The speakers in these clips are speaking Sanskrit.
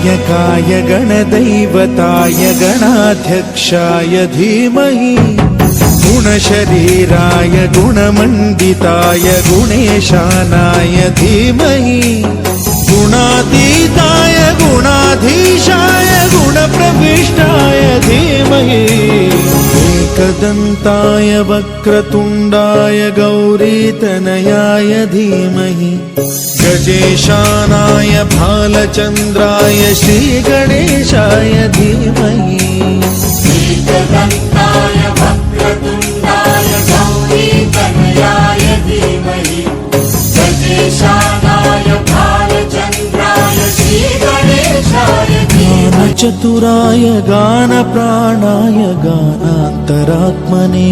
गणनायकाय गणदैवताय गणाध्यक्षाय धीमहि गुणशरीराय गुणमण्डिताय गुणेशानाय धीमहि गुणातीताय गुणाधीशाय गुणप्रविष्टाय धीमहि एकदन्ताय वक्रतुण्डाय गौरीतनयाय धीमहि गजेशानाय भालचन्द्राय श्रीगणेशाय धीमहि एकदन्ताय वक्रतुण्डाय गौरीतनयाय धीमहि गजेशानाय भालचन्द्राय श्रीगणेशाय धीमहि चतुराय गानप्राणाय गानान्तरात्मने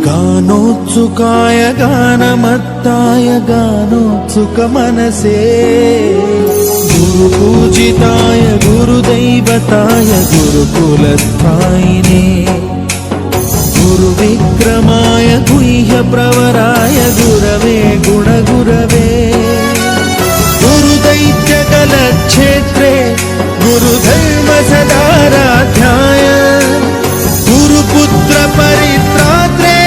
गानोत्सुकाय गानमत्ताय गानोत्सुकमनसे गुरुपूजिताय गुरुदैवताय गुरुकुलस्थायिने गुरुविक्रमाय गुह्यप्रवराय गुरवे गुणगुरवे गुरुदैत्यकलक्षेत्रे गुरुधर्मसदाराध्याय गुरुपुत्रपरित्रात्रे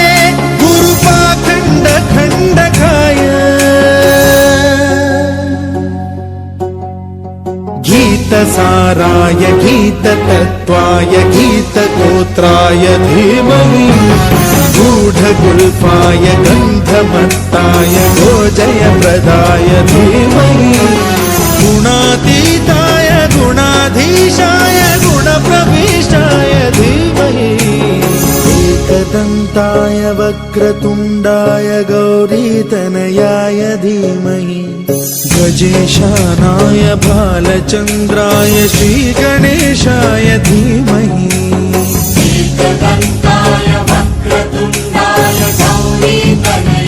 गुरुपाखण्डखण्डकाय गीतसाराय गीततत्त्वाय गीतगोत्राय धीमहि गूढगुल्फाय गन्धमत्ताय गोजयप्रदाय धीमहि गुणातीताय गुणाधीशाय गुणप्रविष्टाय धीमहि एकदन्ताय वक्रतुण्डाय गौरीतनयाय धीमहि गजेशानाय भालचन्द्राय श्रीगणेशाय धीमहि एकदन्ताय वक्रतुण्डाय गौरीतनयाय